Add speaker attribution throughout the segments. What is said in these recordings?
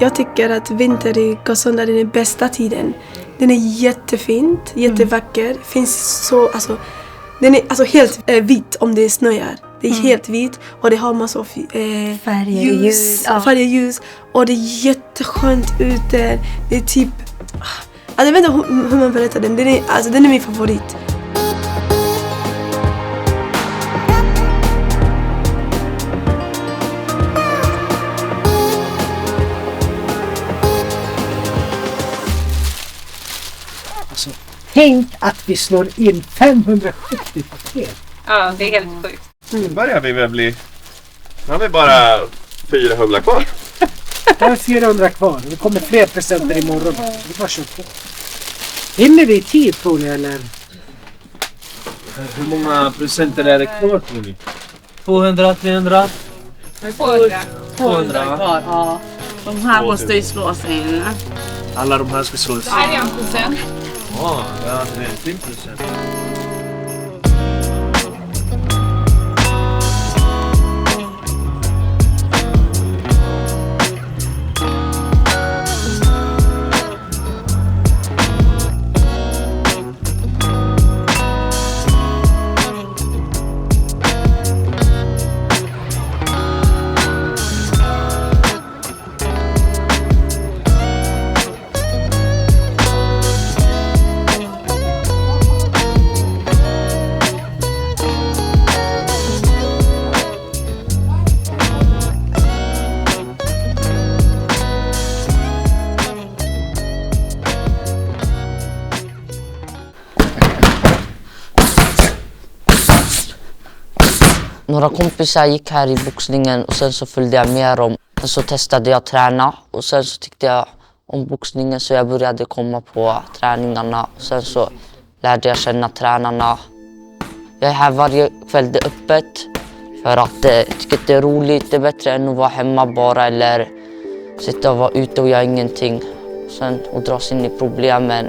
Speaker 1: Jag tycker att vinter i Gottsunda är den bästa tiden. Den är jättefint, jättevacker. Finns så, alltså, den är alltså helt vit om det snöar. Det är helt vit och det har massa färger, ljus. Och det är jätteskönt ute. Det är typ... Alltså, jag vet inte hur man berättar den. Den är min favorit.
Speaker 2: Alltså, tänk att vi slår in 570 paket.
Speaker 3: Ja, det är helt sjukt.
Speaker 4: Nu börjar vi väl bli... Nu har vi bara 400 kvar.
Speaker 2: Det är 400 kvar. Det kommer fler presenter imorgon. Vi bara kör på. Hinner vi i tid, tror ni, eller?
Speaker 5: Hur många presenter är det kvar, tror ni? 200, 300? 200
Speaker 3: kvar, ja. De här måste ju slås in.
Speaker 5: Alla de här ska slås in.
Speaker 3: Här är en present.
Speaker 5: Ja, det är en fin present.
Speaker 6: Några kompisar gick här i boxningen och sen så följde jag med dem. Och så testade jag träna och sen så tyckte jag om boxningen så jag började komma på träningarna. Och sen så lärde jag känna tränarna. Jag är här varje kväll, det är öppet för att jag tycker att det är roligt. Det är bättre än att vara hemma bara eller sitta och vara ute och göra ingenting. Sen och dras in i problemen.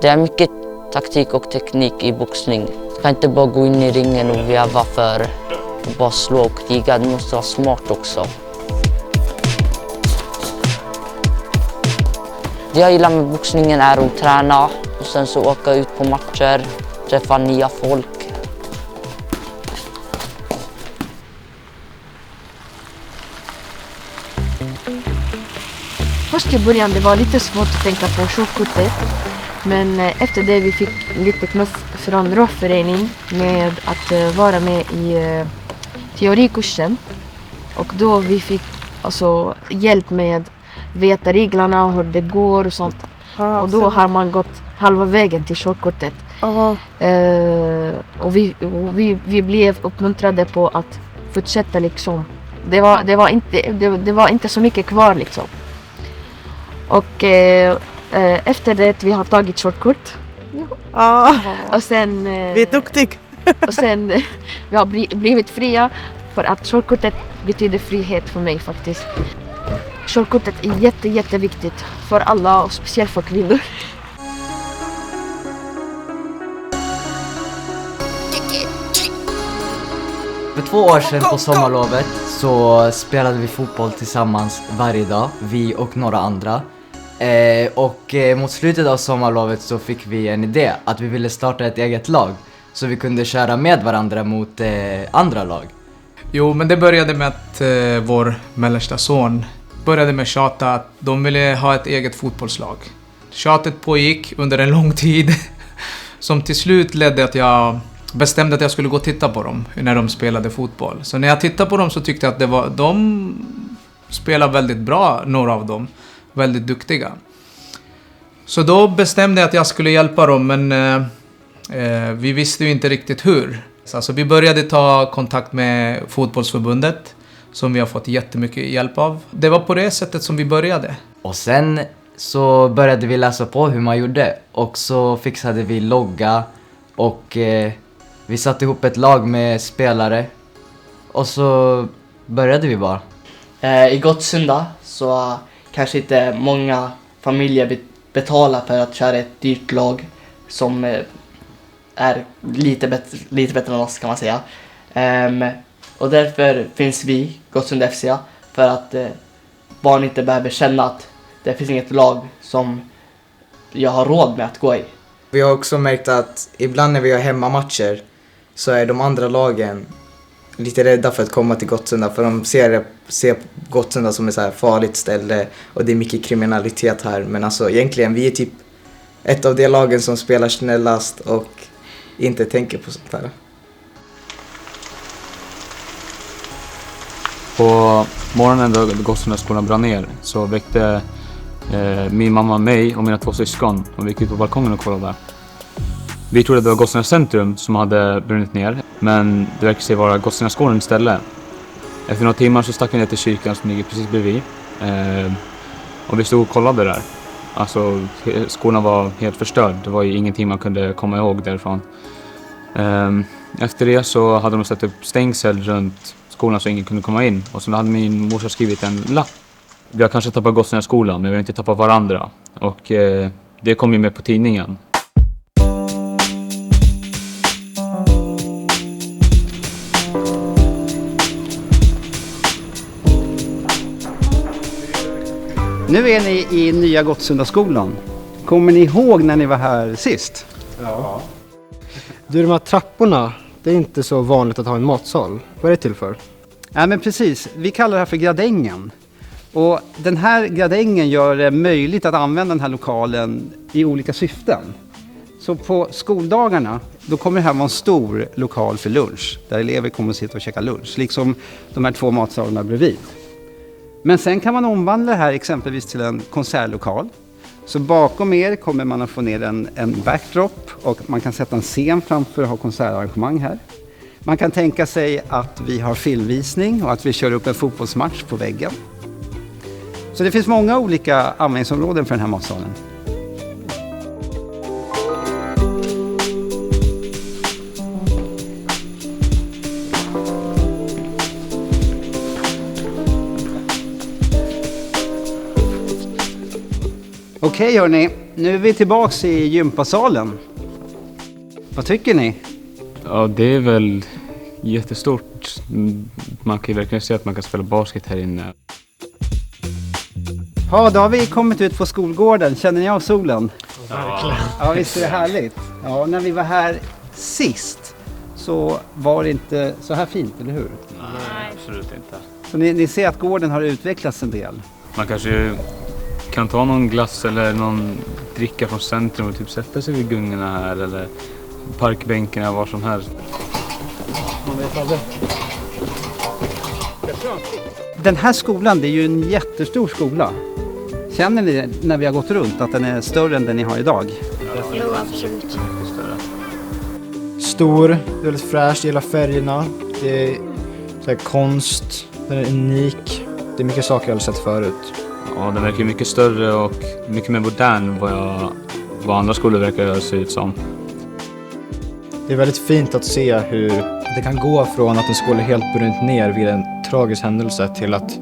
Speaker 6: Det är mycket taktik och teknik i boxning. Du kan inte bara gå in i ringen och veva för att bara slå och kriga. Du måste vara smart också. Det jag gillar med boxningen är att träna och sen så åka ut på matcher, träffa nya folk.
Speaker 7: Först i början det var lite svårt att tänka på körkortet. Men efter det vi fick lite knuff från ROF-förening med att vara med i teorikursen. Och då vi fick alltså hjälp med veta reglerna och hur det går och sånt. Och då har man gått halva vägen till körkortet. Och vi blev uppmuntrade på att fortsätta liksom. Det var inte så mycket kvar liksom. Och efter det vi har tagit körkort. Och sen
Speaker 8: vi är duktiga.
Speaker 7: Och sen vi har blivit fria för att körkortet betyder frihet för mig faktiskt. Körkortet är jätteviktigt för alla och speciellt för kvinnor.
Speaker 9: För 2 år sedan på sommarlovet så spelade vi fotboll tillsammans varje dag, vi och några andra. Och mot slutet av sommarlovet så fick vi en idé att vi ville starta ett eget lag så vi kunde köra med varandra mot andra lag.
Speaker 10: Jo, men det började med att vår mellersta son började med tjata att de ville ha ett eget fotbollslag. Tjatet pågick under en lång tid som till slut ledde att jag bestämde att jag skulle gå och titta på dem när de spelade fotboll. Så när jag tittade på dem så tyckte jag att de spelade väldigt bra, några av dem. Väldigt duktiga. Så då bestämde jag att jag skulle hjälpa dem, men vi visste ju inte riktigt hur. Så vi började ta kontakt med fotbollsförbundet som vi har fått jättemycket hjälp av. Det var på det sättet som vi började.
Speaker 9: Och sen så började vi läsa på hur man gjorde och så fixade vi logga och vi satte ihop ett lag med spelare och så började vi bara.
Speaker 11: I Gottsunda så kanske inte många familjer betalar för att köra ett dyrt lag som är lite bättre än oss kan man säga. Och därför finns vi, Gottsunda FC, för att barn inte behöver känna att det finns inget lag som jag har råd med att gå i.
Speaker 9: Vi har också märkt att ibland när vi har hemmamatcher så är de andra lagen lite rädda för att komma till Gottsunda, för de ser Gottsunda som ett så här farligt ställe och det är mycket kriminalitet här. Men alltså egentligen, vi är typ ett av de lagen som spelar snällast och inte tänker på sånt här.
Speaker 8: På morgonen då Gotsundaskolan brann ner så väckte min mamma mig och mina 2 syskon och vi gick ut på balkongen och kollade. Vi trodde det var Gottsunda centrum som hade brunnit ner, men det verkar sig vara Gotsundaskolan istället. Efter några timmar så stack vi ner till kyrkan som ligger precis bredvid och vi stod och kollade där. Alltså skolan var helt förstörd, det var ju ingenting man kunde komma ihåg därifrån. Efter det så hade de satt upp stängsel runt skolan så ingen kunde komma in. Och så hade min morsa skrivit en lapp. Vi har kanske tappat Gotsundaskolan men vi har inte tappat varandra. Och det kom ju med på tidningen.
Speaker 12: Nu är ni i nya Gottsundaskolan. Kommer ni ihåg när ni var här sist?
Speaker 13: Ja. Du, de här trapporna, det är inte så vanligt att ha en matsal. Vad är det till för?
Speaker 12: Ja, men precis. Vi kallar det här för gradängen. Och den här gradängen gör det möjligt att använda den här lokalen i olika syften. Så på skoldagarna, då kommer det här vara en stor lokal för lunch. Där elever kommer att sitta och käka lunch. Liksom de här 2 matsalarna bredvid. Men sen kan man omvandla det här exempelvis till en konsertlokal. Så bakom er kommer man att få ner en backdrop och man kan sätta en scen framför och ha konsertarrangemang här. Man kan tänka sig att vi har filmvisning och att vi kör upp en fotbollsmatch på väggen. Så det finns många olika användningsområden för den här matsalen. Okej hörni, nu är vi tillbaks i gympasalen. Vad tycker ni?
Speaker 8: Ja, det är väl jättestort. Man kan ju verkligen se att man kan spela basket här inne.
Speaker 12: Ja, då har vi kommit ut på skolgården. Känner ni av solen?
Speaker 2: Verkligen.
Speaker 12: Ja, visst är det härligt. Ja, när vi var här sist så var det inte så här fint, eller hur?
Speaker 8: Nej, absolut inte.
Speaker 12: Så ni ser att gården har utvecklats en del.
Speaker 8: Man kanske kan ta någon glass eller någon dricka från centrum och typ sätta sig vid gungorna här eller parkbänkarna, var som helst.
Speaker 12: Man vet aldrig. Den här skolan, det är ju en jättestor skola. Känner ni när vi har gått runt att den är större än den ni har idag?
Speaker 14: Jo, absolut.
Speaker 13: Stor, väldigt fräsch, gillar färgerna. Det är så här konst, den är unik. Det är mycket saker jag har sett förut.
Speaker 8: Ja, den verkar mycket större och mycket mer modern vad andra skolor verkar se ut som.
Speaker 13: Det är väldigt fint att se hur det kan gå från att en skola helt brunnit ner vid en tragisk händelse till att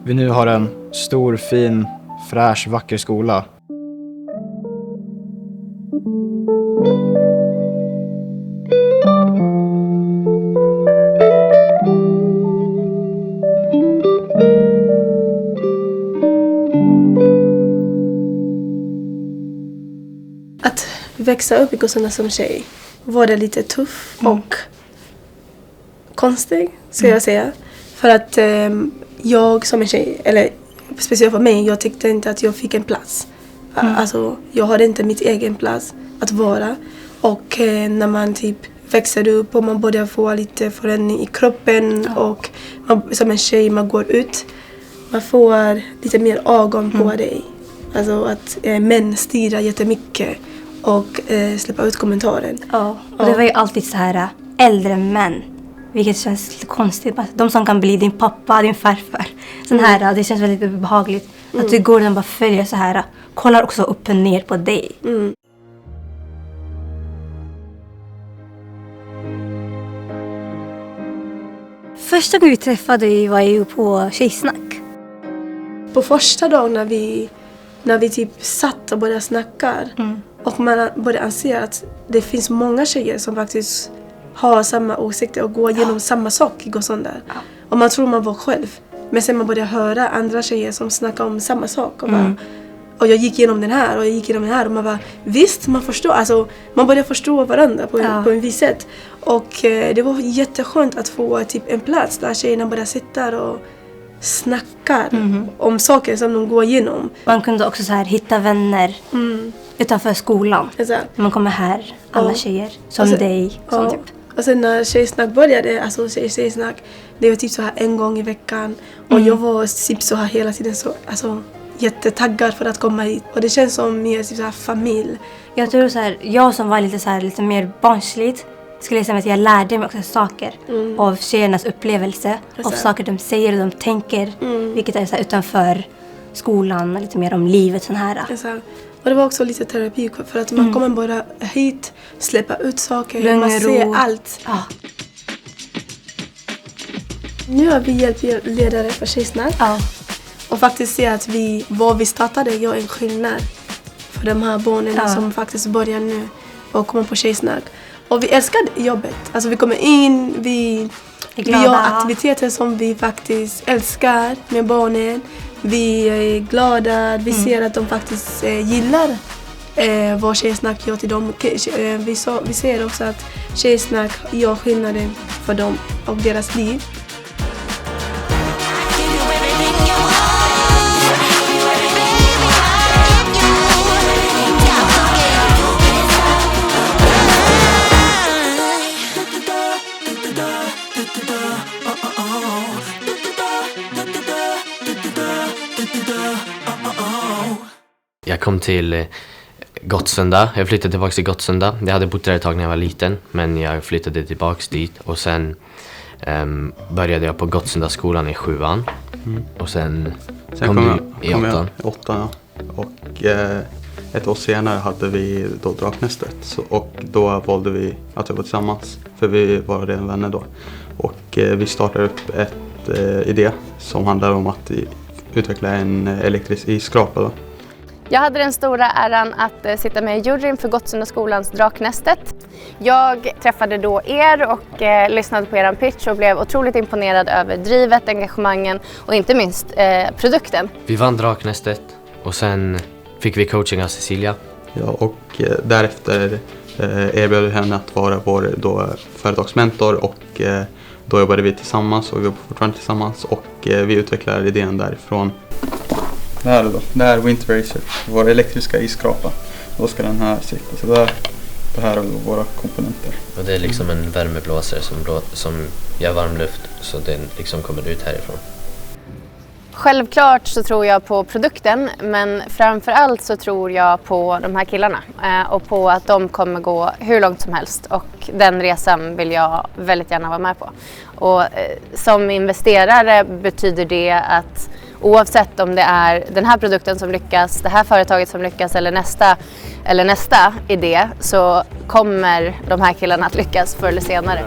Speaker 13: vi nu har en stor, fin, fräsch, vacker skola.
Speaker 1: Att växa upp i Gottsunda som tjej var det lite tuff och konstig, ska jag säga. För att jag som en tjej, eller speciellt för mig, jag tyckte inte att jag fick en plats. Alltså, jag hade inte mitt egen plats att vara. Och när man typ växer upp och man börjar få lite förändring i kroppen och som en tjej man går ut, man får lite mer ögon på dig. Alltså att män styrar jättemycket och släppa ut kommentaren.
Speaker 14: Ja, och det var ju alltid så här äldre män. Vilket känns lite konstigt. De som kan bli din pappa, din farfar. Sån här, det känns väldigt behagligt. Att du går och bara följer så här. Kollar också upp och ner på dig. Första gången vi träffade var ju på Tjejsnack.
Speaker 1: På första dagen när vi typ satt och började snacka och man började anse att det finns många tjejer som faktiskt har samma åsikter och går igenom samma sak i Gottsunda. Och man tror man var själv. Men sen man började höra andra tjejer som snackar om samma sak. Och, bara, och jag gick igenom den här och jag gick igenom den här. Och man bara, visst man förstår. Alltså, man började förstå varandra på en vis sätt. Och det var jätteskönt att få typ en plats där tjejerna bara sitter och snackar om saker som de går igenom.
Speaker 14: Man kunde också så här hitta vänner utanför skolan. Man kommer här, alla tjejer, som dig. Som typ.
Speaker 1: Och sen när tjejsnack började, alltså tjejsnack, det var typ så här en gång i veckan. Och jag var typ så här hela tiden så, alltså jättetaggad för att komma hit. Och det känns som mer typ så här familj.
Speaker 14: Jag tror så här, jag som var lite så här, lite mer barnsligt, skulle jag säga att jag lärde mig också saker av tjejernas upplevelse, av saker de säger och de tänker, vilket är så här utanför skolan, lite mer om livet sån här.
Speaker 1: Och det var också lite terapi för att man kommer bara hit, släppa ut saker, man ser allt.
Speaker 14: Ja.
Speaker 1: Nu är vi hjälpledare för Tjejsnack. Och faktiskt se att var vi startade gör en skillnad för de här barnen som faktiskt börjar nu och kommer på Tjejsnack. Och vi älskar jobbet. Alltså vi kommer in, vi gör aktiviteter som vi faktiskt älskar med barnen. Vi är glada, vi ser att de faktiskt gillar vad Tjejsnack gör till dem. Vi ser också att Tjejsnack gör skillnaden för dem och deras liv.
Speaker 15: Jag kom till Gottsunda. Jag flyttade tillbaka till Gottsunda. Jag hade bott där ett tag när jag var liten, men jag flyttade tillbaka dit. Och sen började jag på Gottsunda skolan i 7:an. Och sen kom du i 8:an.
Speaker 16: I 8:an, ja. Och ett år senare hade vi då Draknästet. Och då valde vi att jobba tillsammans. För vi var redan vänner då. Och vi startade upp ett idé som handlar om att utveckla en elektrisk isskrapa då.
Speaker 17: Jag hade den stora äran att sitta med i juryn för Gottsunda skolans Draknästet. Jag träffade då er och lyssnade på er pitch och blev otroligt imponerad över drivet, engagemangen och inte minst produkten.
Speaker 15: Vi vann Draknästet och sen fick vi coaching av Cecilia.
Speaker 16: Ja, och därefter erbjöd henne att vara vår då företagsmentor och då jobbade vi tillsammans och vi jobbar fortfarande tillsammans och vi utvecklade idén därifrån. Det här är Winter Racer, vår elektriska isskrapa. Då ska den här sitta. Så det här är våra komponenter.
Speaker 15: Och det är liksom en värmeblåsare som gör varm luft så den liksom kommer ut härifrån.
Speaker 17: Självklart så tror jag på produkten, men framförallt så tror jag på de här killarna och på att de kommer gå hur långt som helst och den resan vill jag väldigt gärna vara med på. Och som investerare betyder det att oavsett om det är den här produkten som lyckas, det här företaget som lyckas eller nästa idé så kommer de här killarna att lyckas förr eller senare.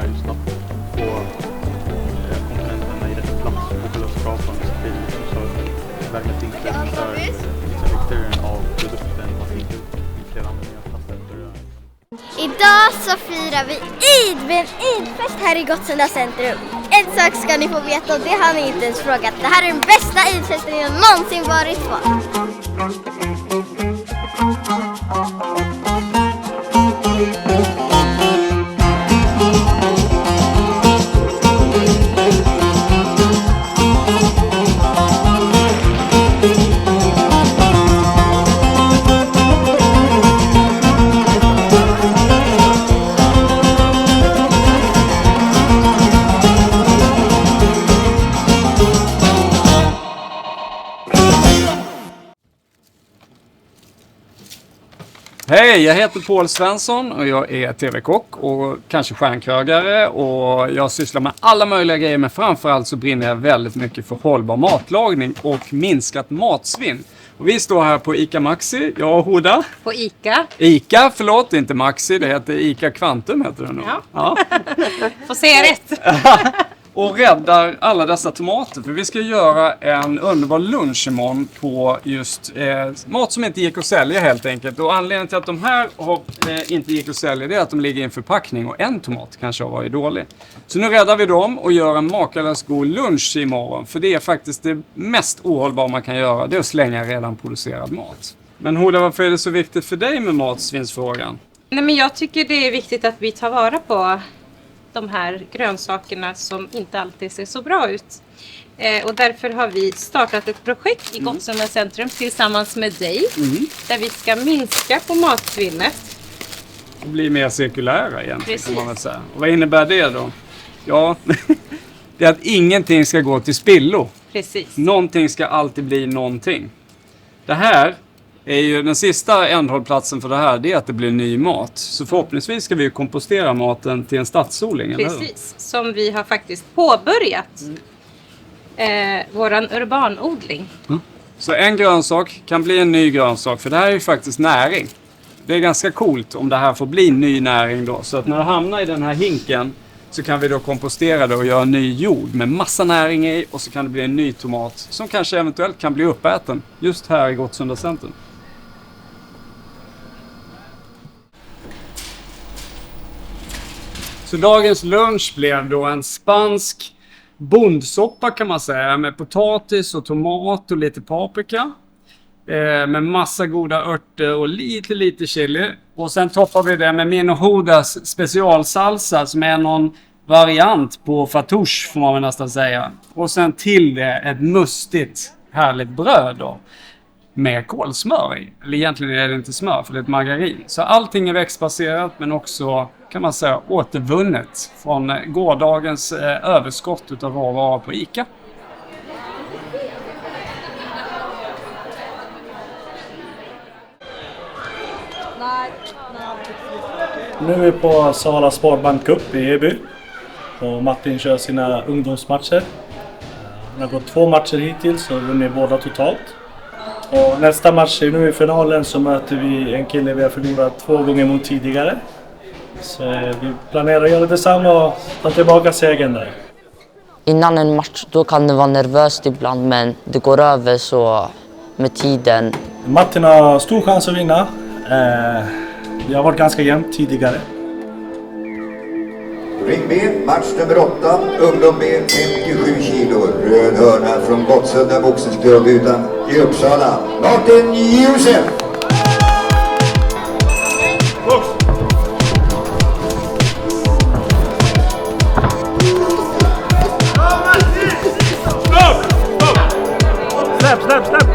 Speaker 18: Idag så firar vi Eid med en Eidfest här i Gottsunda centrum. En sak ska ni få veta och det har ni inte ens frågat. Det här är den bästa Eidfesten jag någonsin varit på.
Speaker 19: Hej, jag heter Paul Svensson och jag är tv-kock och kanske stjärnkrögare och jag sysslar med alla möjliga grejer men framförallt så brinner jag väldigt mycket för hållbar matlagning och minskat matsvinn. Och vi står här på ICA Maxi, jag och Hoda.
Speaker 20: På ICA?
Speaker 19: ICA, förlåt, inte Maxi, det heter ICA Kvantum heter det nog.
Speaker 20: Ja. Får se rätt.
Speaker 19: och räddar alla dessa tomater. För vi ska göra en underbar lunch imorgon på just mat som inte gick att sälja helt enkelt. Och anledningen till att de här inte gick att sälja det är att de ligger i en förpackning och en tomat kanske har varit dålig. Så nu räddar vi dem och gör en makalös god lunch imorgon. För det är faktiskt det mest ohållbara man kan göra. Det är att slänga redan producerad mat. Men Hoda, varför är det så viktigt för dig med matsvinnsfrågan?
Speaker 20: Nej, men jag tycker det är viktigt att vi tar vara på de här grönsakerna som inte alltid ser så bra ut. Och därför har vi startat ett projekt i Gottsunda centrum tillsammans med dig. Där vi ska minska på matsvinnet.
Speaker 19: Och bli mer cirkulära egentligen kan man väl säga. Och vad innebär det då? Ja, det är att ingenting ska gå till spillo.
Speaker 20: Precis.
Speaker 19: Någonting ska alltid bli någonting. Det här är ju den sista ändhållplatsen för det här, det är att det blir ny mat. Så förhoppningsvis ska vi kompostera maten till en stadsodling, eller hur?
Speaker 20: Precis, som vi har faktiskt påbörjat. Våran urbanodling.
Speaker 19: Så en grönsak kan bli en ny grönsak, för det här är ju faktiskt näring. Det är ganska coolt om det här får bli ny näring då. Så att när det hamnar i den här hinken så kan vi då kompostera det och göra ny jord med massa näring i. Och så kan det bli en ny tomat som kanske eventuellt kan bli uppäten just här i Gottsunda centrum. Så dagens lunch blev då en spansk bondsoppa kan man säga. Med potatis och tomat och lite paprika. Med massa goda örter och lite chili. Och sen toppar vi det med min och Hodas specialsalsa som är någon variant på fatouche får man väl nästan säga. Och sen till det ett mustigt härligt bröd då. Med kolsmör i. Eller egentligen är det inte smör för det är ett margarin. Så allting är växtbaserat men också kan man säga återvunnet från gårdagens överskott utav råvaror på ICA.
Speaker 21: Nu är vi på Sala Sparbank Cup i Eby. Och Martin kör sina ungdomsmatcher. Han har gått 2 matcher hittills och vunnit båda totalt. Och nästa match är nu i finalen så möter vi en kille vi har förlorat 2 gånger mot tidigare. Så vi planerar att göra detsamma och ta tillbaka segern där.
Speaker 6: Innan en match då kan det vara nervöst ibland men det går över så med tiden.
Speaker 21: Martin har stor chans att vinna. Vi har varit ganska jämnt tidigare.
Speaker 22: Ring B, match nummer 8, ungdom B, 57 kilo, röd hörna från Gottsunda boxningsklubb i Uppsala, Martin Josef.
Speaker 21: Släpp!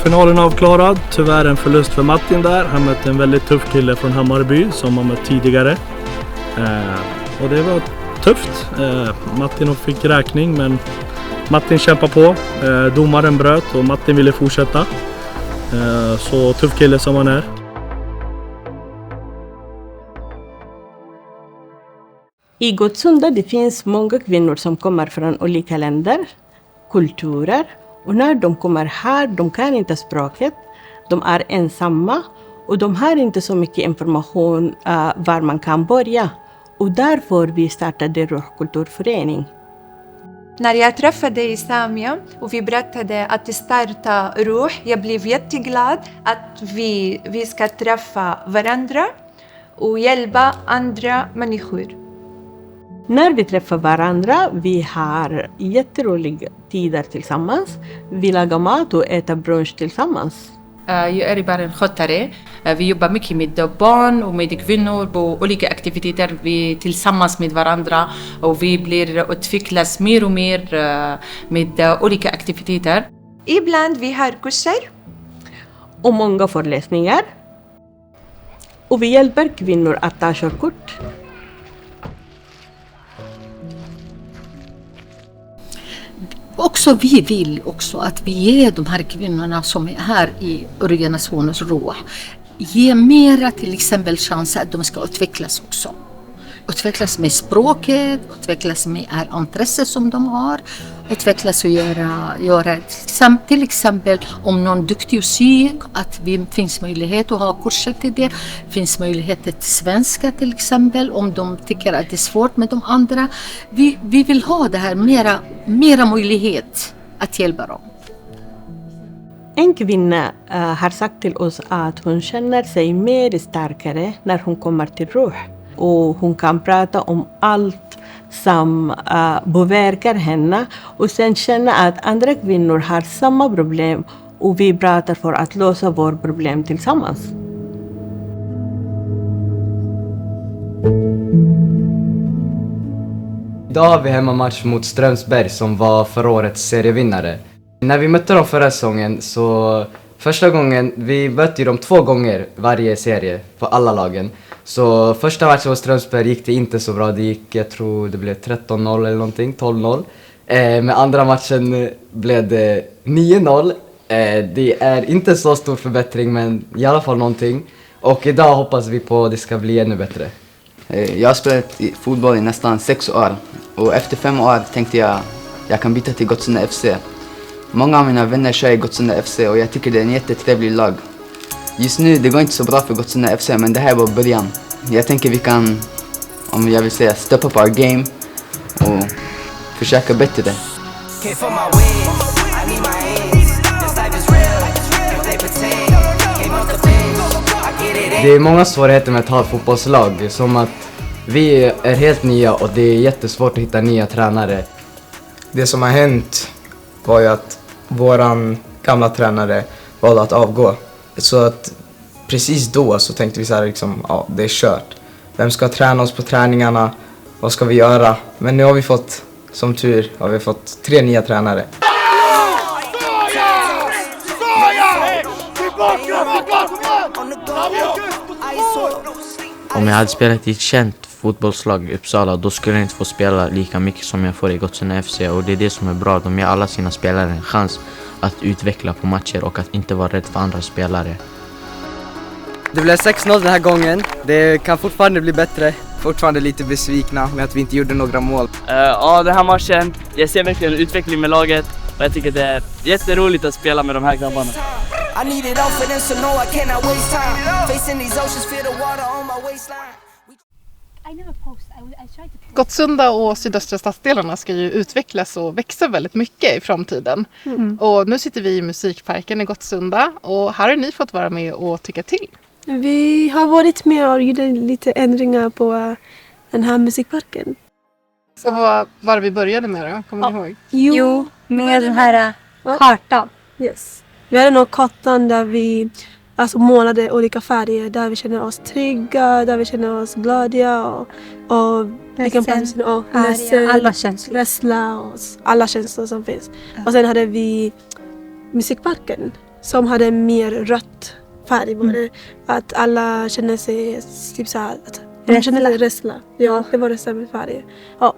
Speaker 21: Finalen avklarad, tyvärr en förlust för Martin där. Han mötte en väldigt tuff kille från Hammarby som han mött tidigare. Och det var tufft. Martin fick räkning men Martin kämpade på. Domaren bröt och Martin ville fortsätta. Så tuff kille som han är.
Speaker 23: I Gottsunda det finns många kvinnor som kommer från olika länder, kulturer. Och när de kommer här, de kan inte språket, de är ensamma och de har inte så mycket information var man kan börja. Och därför vi startade Ruhkulturförening.
Speaker 24: När jag träffade dig i Samia och vi berättade att starta Ruh, jag blev jätteglad att vi ska träffa varandra och hjälpa andra människor.
Speaker 23: När vi träffar varandra, vi har jätteroliga tider tillsammans. Vi lagar mat och äter brunch tillsammans.
Speaker 25: Jag är bara en skötare. Vi jobbar mycket med barn och med kvinnor på olika aktiviteter tillsammans med varandra. Och vi blir utvecklas mer och mer med olika aktiviteter.
Speaker 24: Ibland vi har kurser.
Speaker 23: Och många föreläsningar. Och vi hjälper kvinnor att ta körkort.
Speaker 3: också vi vill också att vi ger de här kvinnorna som är här i organisationens Ruh, ge mera till exempel chanser att de ska utvecklas också. Utvecklas med språket, utvecklas med intresse som de har, utvecklas och göra till exempel om någon duktig sy, att det finns möjlighet att ha kurser till det, finns möjligheter till svenska till exempel om de tycker att det är svårt med de andra. Vi vill ha det här mera möjlighet att hjälpa dem.
Speaker 23: En kvinna har sagt till oss att hon känner sig mer starkare när hon kommer till Ruh. Och hon kan prata om allt som påverkar henne och sen känna att andra kvinnor har samma problem och vi pratar för att lösa vårt problem tillsammans.
Speaker 9: Idag har vi hemmamatch mot Strömsberg som var förra årets serievinnare. När vi mötte dem förra säsongen så första gången, vi mötte dem 2 gånger varje serie på alla lagen. Så första matchen mot Strömsberg gick det inte så bra. Det gick, jag tror det blev 13-0 eller någonting, 12-0. Med andra matchen blev det 9-0. Det är inte så stor förbättring men i alla fall någonting. Och idag hoppas vi på att det ska bli ännu bättre.
Speaker 4: Jag har spelat fotboll i nästan 6 år. Och efter 5 år tänkte jag kan byta till Gottsunda FC. Många av mina vänner kör i Gottsunda FC och jag tycker det är en jättetrevlig lag. Just nu det går inte så bra för Gottsunda FC men det här var början. Jag tänker vi kan, om jag vill säga, step up our game och försöka bättre.
Speaker 9: Det är många svårigheter med att ha ett fotbollslag, som att vi är helt nya och det är jättesvårt att hitta nya tränare.
Speaker 13: Det som har hänt var ju att våran gamla tränare valde att avgå. Så att precis då så tänkte vi så här liksom, ja, det är kört. Vem ska träna oss på träningarna? Vad ska vi göra? Men nu har vi fått, som tur, har vi fått 3 nya tränare.
Speaker 5: Om jag hade spelat i ett känt fotbollslag i Uppsala, då skulle jag inte få spela lika mycket som jag får i Gottsunda FC. Och det är det som är bra, de ger alla sina spelare en chans att utveckla på matcher och att inte vara rädd för andra spelare.
Speaker 7: Det blev 6-0 den här gången. Det kan fortfarande bli bättre. Fortfarande lite besvikna med att vi inte gjorde några mål.
Speaker 10: Ja, den här matchen, jag ser verkligen en utveckling med laget och jag tycker det är jätteroligt att spela med de här grabbarna.
Speaker 26: Gottsunda och sydöstra stadsdelarna ska ju utvecklas och växa väldigt mycket i framtiden. Och nu sitter vi i musikparken i Gottsunda och här har ni fått vara med och tycka till.
Speaker 1: Vi har varit med och gjort lite ändringar på den här musikparken.
Speaker 26: Så vad var det vi började med då? Kommer ni ihåg?
Speaker 14: Jo, med den här kartan.
Speaker 1: Yes. Vi hade någon kartan där vi målade olika färger, där vi känner oss trygga, där vi känner oss glada och vi kan prata ledsen,
Speaker 14: alla känslor.
Speaker 1: Rädsla och alla känslor som finns. Och sen hade vi musikparken som hade mer rött färg på det. Att alla känner sig typ så här, att de känner rädsla. Ja, det var rädsla med färg. Ja.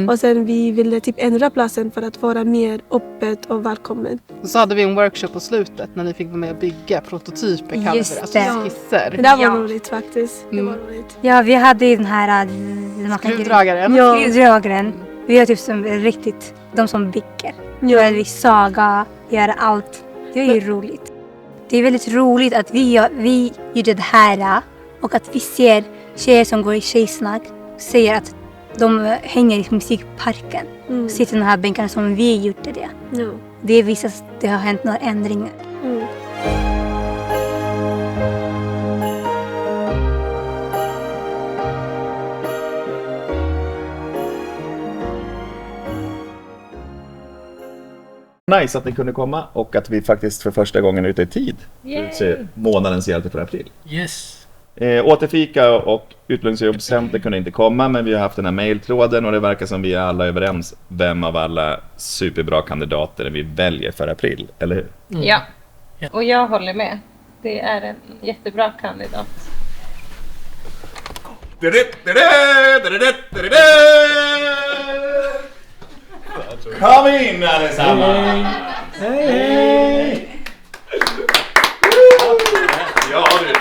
Speaker 1: Och sen vi ville typ ändra platsen för att vara mer öppet och välkommen.
Speaker 26: Så hade vi en workshop på slutet när ni fick vara med och bygga prototyper, kallas det, alltså skisser.
Speaker 1: Det där var roligt faktiskt. Det var roligt.
Speaker 14: Ja, vi hade ju den här
Speaker 26: skruvdragaren.
Speaker 14: Skruvdragaren. Vi har typ som riktigt, de som bygger. Ja. Vi saga, gör allt. Det är ju roligt. Det är väldigt roligt att vi gjorde det här och att vi ser tjejer som går i tjejsnack säger att de hänger i musikparken. Sitter i den här bänkarna som vi gjorde det. Det visar att det har hänt några ändringar.
Speaker 27: Nice att ni kunde komma och att vi faktiskt för första gången är ute i tid utser månadens hjälte för april.
Speaker 2: Yes.
Speaker 27: Återfika och utbildningsjobbcenter kunde inte komma, men vi har haft den här mejltråden och det verkar som vi är alla överens vem av alla superbra kandidater vi väljer för april, eller hur?
Speaker 20: Ja, och jag håller med. Det är en jättebra kandidat.
Speaker 27: Kom in allesammans!
Speaker 2: Hej!
Speaker 27: Ja du,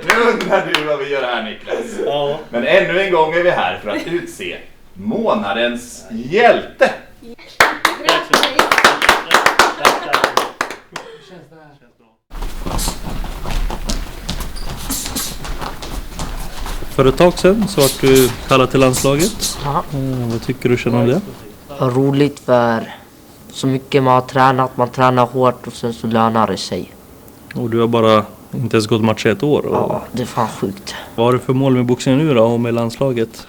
Speaker 27: nu undrar du vad vi gör här Niklas. Ja. Men ännu en gång är vi här för att utse månadens hjälte.
Speaker 21: För ett tag sedan så var du kallad till landslaget.
Speaker 6: Ja.
Speaker 21: Vad tycker du känner om det?
Speaker 6: Roligt för så mycket man har tränat, man tränar hårt och sen så lönar det sig.
Speaker 21: Och du har bara inte ens gått match 1 år. Och...
Speaker 6: Ja, det är fan sjukt.
Speaker 21: Vad har du för mål med boxningen nu då och med landslaget?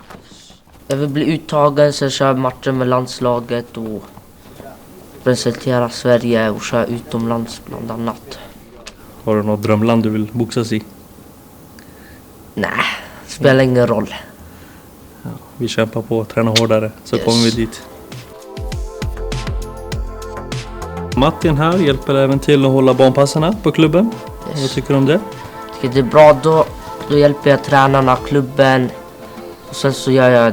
Speaker 6: Jag vill bli uttagen, sen köra matcher med landslaget och presentera Sverige och köra utomlands bland annat.
Speaker 21: Har du något drömland du vill boxas i?
Speaker 6: Nej, spelar ingen roll.
Speaker 21: Ja, vi kämpar på att träna hårdare så kommer vi dit. Martin här hjälper även till att hålla barnpassarna på klubben. Vad tycker du om det?
Speaker 6: Jag tycker det är bra, då hjälper jag tränarna, klubben och sen så gör jag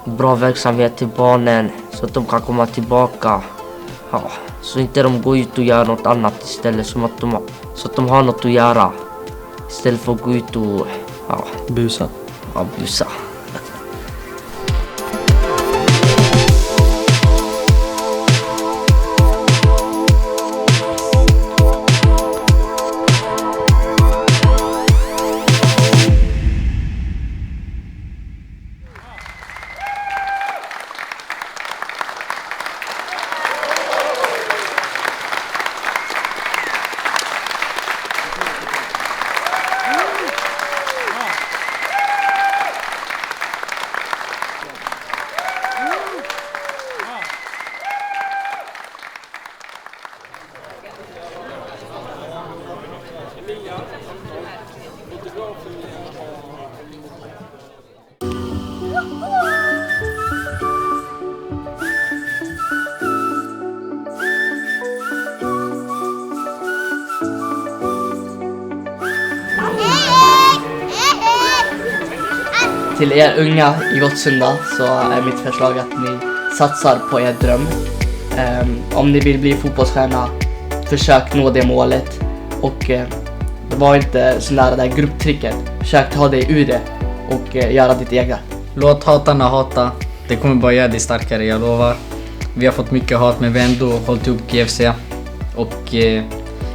Speaker 6: bra verksamhet till barnen så att de kan komma tillbaka. Ja, så inte de går ut och gör något annat istället, så att de har något att göra istället för att gå ut och
Speaker 21: busa.
Speaker 6: Ja, busa.
Speaker 8: Till er unga i Gottsunda så är mitt förslag att ni satsar på er dröm. Om ni vill bli fotbollsstjärna, försök nå det målet. Och var inte så nära det där grupptricket. Försök ta dig ur det och göra ditt egna.
Speaker 11: Låt hatarna hata. Det kommer bara göra dig starkare, jag lovar. Vi har fått mycket hat men vi har ändå hållit ihop GFC. Och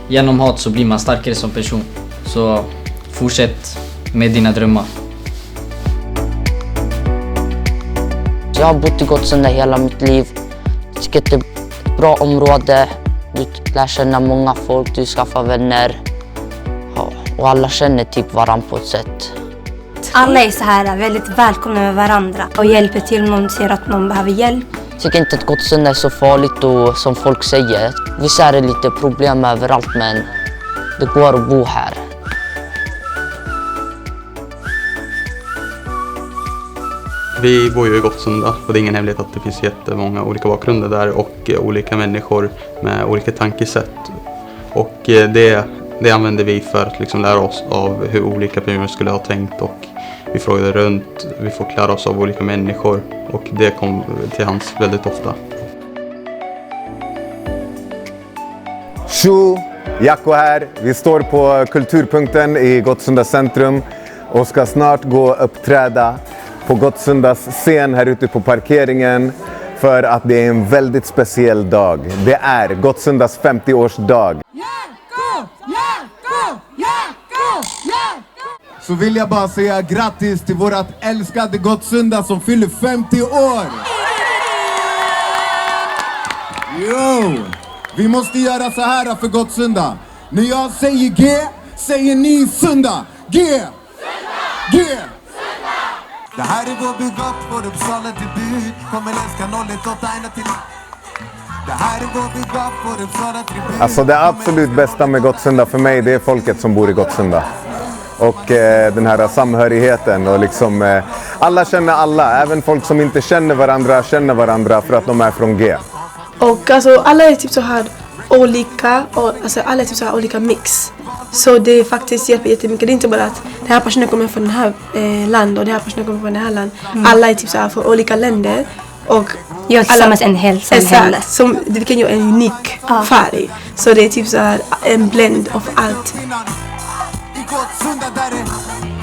Speaker 11: genom hat så blir man starkare som person. Så fortsätt med dina drömmar.
Speaker 6: Jag har bott i Gottsunda hela mitt liv. Jag tycker att det är ett bra område. Du lär känna många folk, du skaffar vänner. Ja, och alla känner typ varandra på ett sätt.
Speaker 14: Alla är så här väldigt välkomna med varandra och hjälper till om någon ser att någon behöver hjälp.
Speaker 6: Jag tycker inte att Gottsunda är så farligt och som folk säger. Vissa är det lite problem överallt men det går att bo här.
Speaker 12: Vi bor ju i Gottsunda och det är ingen hemlighet att det finns jättemånga olika bakgrunder där och olika människor med olika tankesätt. Och det använder vi för att liksom lära oss av hur olika personer skulle ha tänkt och vi frågade runt, vi får lära oss av olika människor och det kom till hands väldigt ofta.
Speaker 15: Tjo! Jacko här. Vi står på Kulturpunkten i Gottsunda centrum och ska snart gå och uppträda på Gottsundas scen här ute på parkeringen för att det är en väldigt speciell dag. Det är Gottsundas 50-årsdag. Så vill jag bara säga grattis till vårat älskade Gottsunda som fyller 50 år! Jo! Vi måste göra så här för Gottsunda. När jag säger G, säger ni Sunda. G! G! Det här är vår Big Up, vår Uppsala debut. Kommer älska 018 till. Det här är vår Big Up, vår Uppsala tribut. Alltså det absolut bästa med Gottsunda för mig, det är folket som bor i Gottsunda. Och den här samhörigheten och liksom alla känner alla, även folk som inte känner varandra för att de är från G.
Speaker 1: Och alltså alla är typ så här olika och alltså alla är typ så här olika mix. Så det faktiskt hjälper jättemycket. Det är inte bara att den här personen kommer från den här land och den här personen kommer från den här land. Alla är typ så här från olika länder Och
Speaker 14: gör tillsammans en hel samhälle.
Speaker 1: Exakt, som det kan göra en unik färg. Så det är typ så här en blend av allt.
Speaker 15: I Gottsunda där det